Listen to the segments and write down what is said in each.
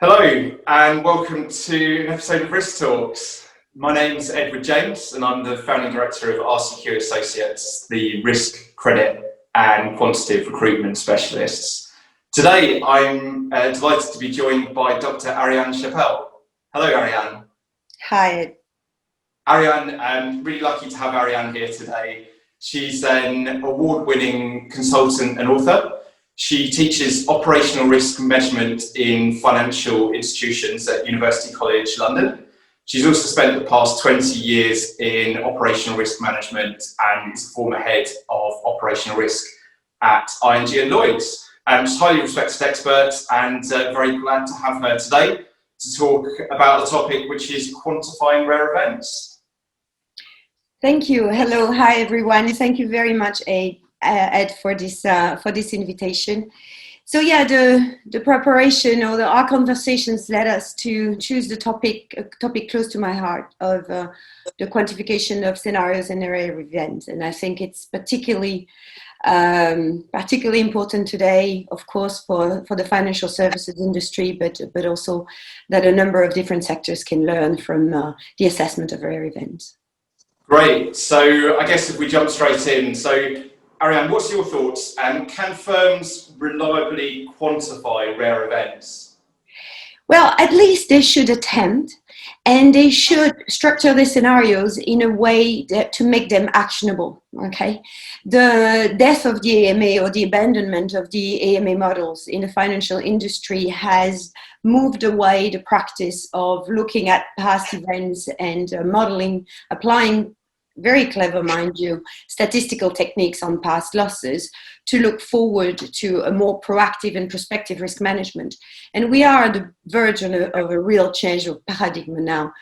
Hello and welcome to an episode of Risk Talks. My name's Edward James and I'm the founding director of RCQ Associates, the risk, credit and quantitative recruitment specialists. Today I'm delighted to be joined by Dr Ariane Chapelle. Hello Ariane. Hi. Ariane, I'm really lucky to have Ariane here today. She's an award-winning consultant and author. She teaches operational risk measurement in financial institutions at University College London. She's also spent the past 20 years in operational risk management and is a former head of operational risk at ING and Lloyds. She's a highly respected expert and very glad to have her today to talk about the topic, which is quantifying rare events. Thank you. Hello. Hi, everyone. Thank you very much, Ed, for this invitation. So yeah, the preparation or our conversations led us to choose a topic close to my heart of the quantification of scenarios and rare events, and I think it's particularly important today, of course, for the financial services industry, but also that a number of different sectors can learn from the assessment of rare events. Great. So I guess if we jump straight in, so Ariane, what's your thoughts? Can firms reliably quantify rare events? Well, at least they should attempt, and they should structure the scenarios in a way to make them actionable. Okay, the death of the AMA or the abandonment of the AMA models in the financial industry has moved away the practice of looking at past events and modeling, applying very clever, mind you, statistical techniques on past losses to look forward to a more proactive and prospective risk management. And we are at the verge of a real change of paradigm now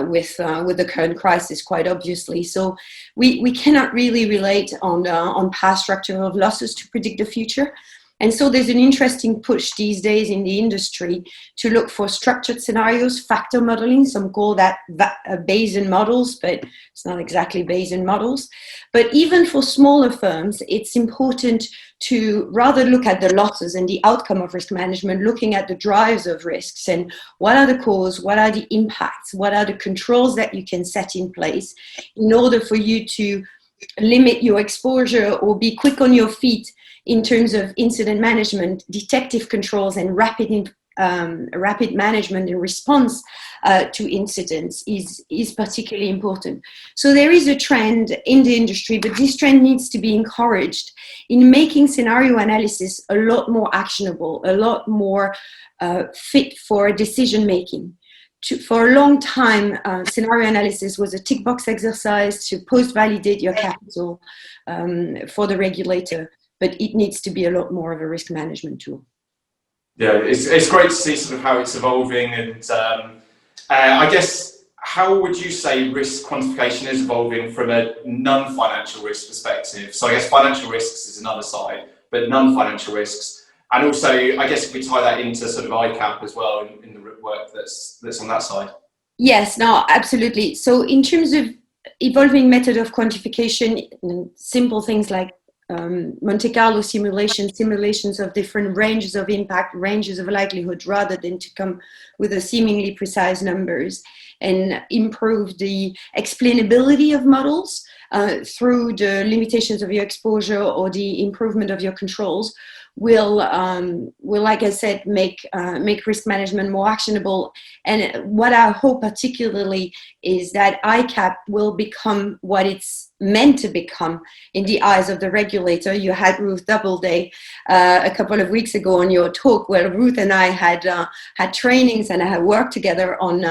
with the current crisis, quite obviously. So we cannot really relate on past structure of losses to predict the future. And so there's an interesting push these days in the industry to look for structured scenarios, factor modeling. Some call that Bayesian models, but it's not exactly Bayesian models. But even for smaller firms, it's important to rather look at the losses and the outcome of risk management, looking at the drivers of risks and what are the causes, what are the impacts, what are the controls that you can set in place in order for you to limit your exposure or be quick on your feet in terms of incident management, detective controls, and rapid management and response to incidents is particularly important. So there is a trend in the industry, but this trend needs to be encouraged in making scenario analysis a lot more actionable, a lot more fit for decision making. For a long time, scenario analysis was a tick box exercise to post-validate your capital for the regulator, but it needs to be a lot more of a risk management tool. Yeah, it's great to see sort of how it's evolving, and I guess how would you say risk quantification is evolving from a non-financial risk perspective? So I guess financial risks is another side, but non-financial risks. And also, I guess if we tie that into sort of ICAAP as well in the work that's on that side. Yes, no, absolutely. So in terms of evolving method of quantification, simple things like Monte Carlo simulations of different ranges of impact, ranges of likelihood, rather than to come with a seemingly precise numbers, and improve the explainability of models through the limitations of your exposure or the improvement of your controls will, like I said, make risk management more actionable. And what I hope particularly is that ICAAP will become what it's meant to become in the eyes of the regulator. You had Ruth Doubleday a couple of weeks ago on your talk, where Ruth and I had trainings and had worked together on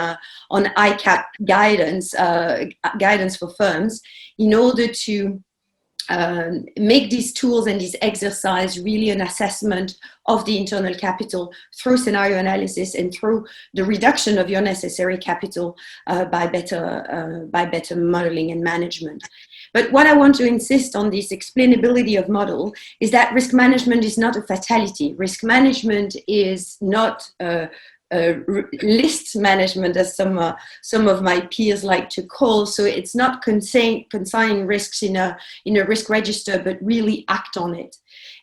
ICAAP guidance for firms in order to make these tools and this exercise really an assessment of the internal capital through scenario analysis and through the reduction of your necessary capital by better modeling and management. But what I want to insist on this explainability of model is that risk management is not a fatality. Risk management is not list management, as some of my peers like to call. So it's not consigning risks in a risk register, but really act on it.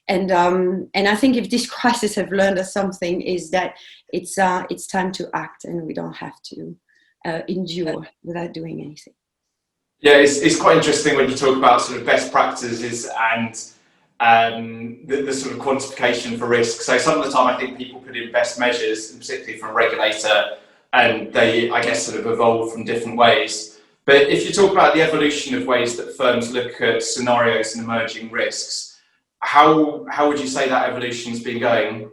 And I think if this crisis have learned us something, is that it's time to act, and we don't have to endure without doing anything. Yeah, it's quite interesting when you talk about sort of best practices and the sort of quantification for risk. So some of the time I think people put in best measures, and particularly from a regulator, and they, I guess, sort of evolve from different ways. But if you talk about the evolution of ways that firms look at scenarios and emerging risks, how would you say that evolution's been going?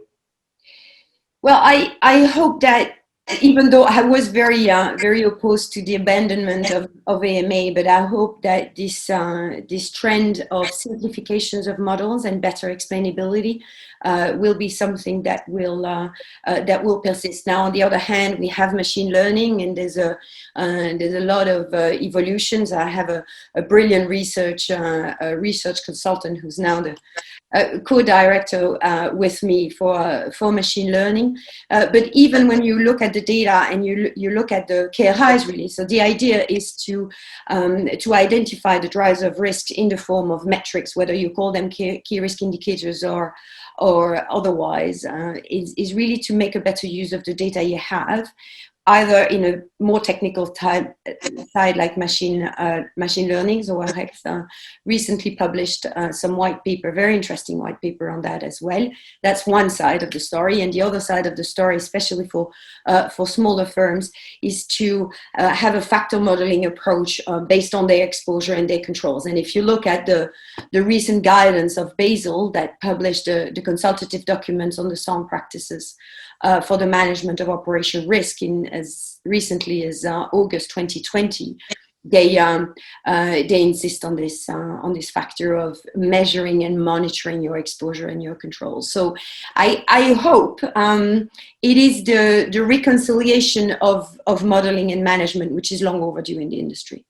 Well, I hope that, even though I was very opposed to the abandonment of AMA, but I hope that this trend of simplifications of models and better explainability will be something that will persist. Now, on the other hand, we have machine learning, and there's a lot of evolutions. I have a brilliant research consultant who's now the co-director with me for machine learning. But even when you look at the data and you look at the KRIs release, so the idea is to identify the drivers of risk in the form of metrics, whether you call them key risk indicators or otherwise, is really to make a better use of the data you have, either in a more technical side like machine learning. So I recently published some white paper, very interesting white paper on that as well. That's one side of the story. And the other side of the story, especially for smaller firms, is to have a factor modeling approach based on their exposure and their controls. And if you look at the recent guidance of Basel that published the consultative documents on the sound practices for the management of operation risk in as recently as August 2020, they insist on this factor of measuring and monitoring your exposure and your controls. So I hope it is the reconciliation of modeling and management, which is long overdue in the industry.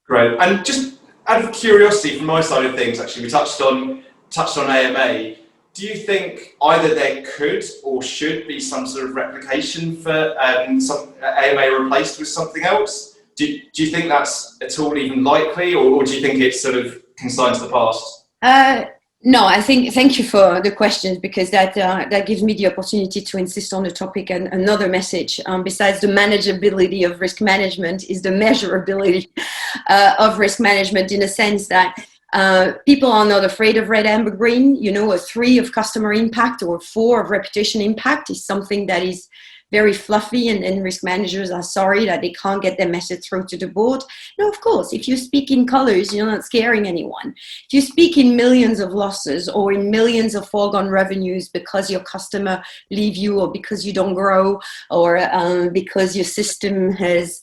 Great. And just out of curiosity from my side of things, actually, we touched on AMA. Do you think either there could or should be some sort of replication for some AMA replaced with something else? Do you think that's at all even likely, or do you think it's sort of consigned to the past? No, I think, thank you for the questions, because that gives me the opportunity to insist on the topic. And another message, besides the manageability of risk management, is the measurability of risk management, in a sense that people are not afraid of red, amber, green. You know, a 3 of customer impact or 4 of reputation impact is something that is very fluffy, and risk managers are sorry that they can't get their message through to the board. No, of course, if you speak in colors, you're not scaring anyone. If you speak in millions of losses or in millions of foregone revenues because your customer leave you, or because you don't grow, or because your system has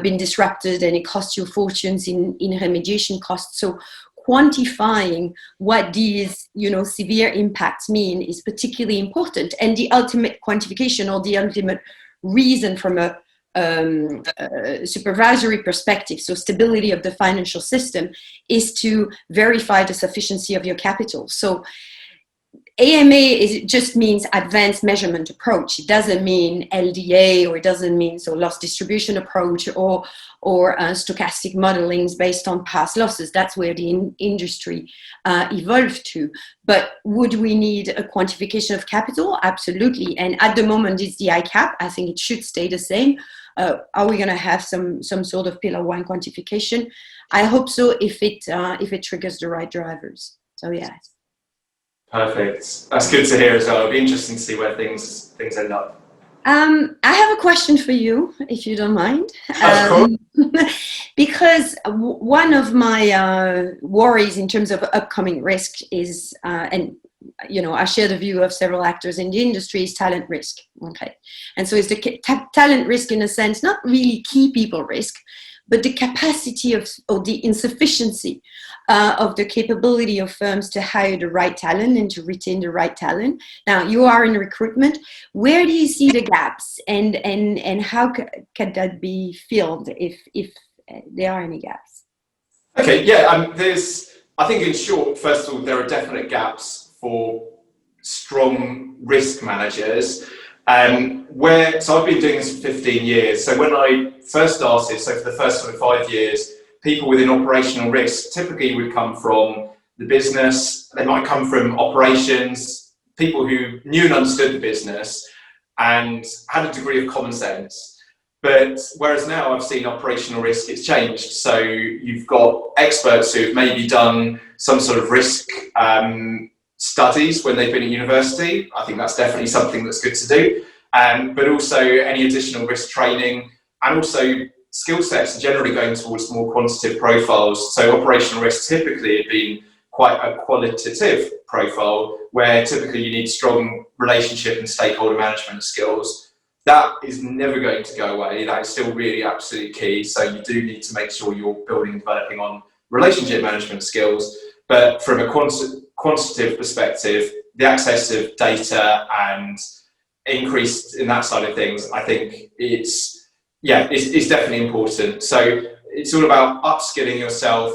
been disrupted and it costs you fortunes in remediation costs. So quantifying what these, severe impacts mean is particularly important. And the ultimate quantification, or the ultimate reason from a supervisory perspective, so stability of the financial system, is to verify the sufficiency of your capital. So AMA just means advanced measurement approach. It doesn't mean LDA, or it doesn't mean loss distribution approach, or stochastic modelings based on past losses. That's where the industry evolved to. But would we need a quantification of capital? Absolutely. And at the moment, it's the ICAAP. I think it should stay the same. Are we going to have some sort of pillar 1 quantification? I hope so, if it triggers the right drivers. So yeah. Perfect. That's good to hear as well. It'll be interesting to see where things end up. I have a question for you, if you don't mind. Of course. Because one of my worries in terms of upcoming risk is, and I share the view of several actors in the industry, is talent risk. Okay, and so it's the talent risk, in a sense, not really key people risk, but the capacity or the insufficiency of the capability of firms to hire the right talent and to retain the right talent. Now, you are in recruitment. Where do you see the gaps, and how can that be filled if there are any gaps? Okay, yeah, I think in short, first of all, there are definite gaps for strong risk managers. So I've been doing this for 15 years. So when I first started, so for the first 5 years, people within operational risk typically would come from the business. They might come from operations, people who knew and understood the business and had a degree of common sense. But whereas now I've seen operational risk, it's changed. So you've got experts who've maybe done some sort of risk studies when they've been at university. I think that's definitely something that's good to do. But also any additional risk training, and also skill sets are generally going towards more quantitative profiles. So operational risk typically have been quite a qualitative profile, where typically you need strong relationship and stakeholder management skills. That is never going to go away. That is still really absolutely key. So you do need to make sure you're building and developing on relationship management skills. But from a quantitative perspective, the access of data and increase in that side of things, I think it's definitely important. So it's all about upskilling yourself,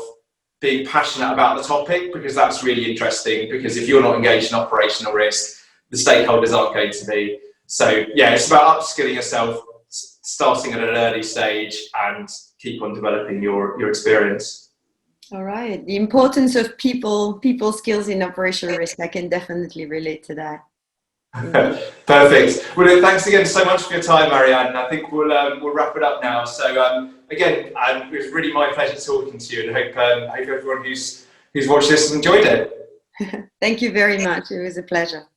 being passionate about the topic, because that's really interesting, because if you're not engaged in operational risk, the stakeholders aren't going to be. So yeah, it's about upskilling yourself, starting at an early stage, and keep on developing your experience. All right. The importance of people skills in operational risk. I can definitely relate to that. Perfect. Well, thanks again so much for your time, Ariane. I think we'll wrap it up now. So again, it was really my pleasure talking to you, and I hope everyone who's watched this has enjoyed it. Thank you very much. It was a pleasure.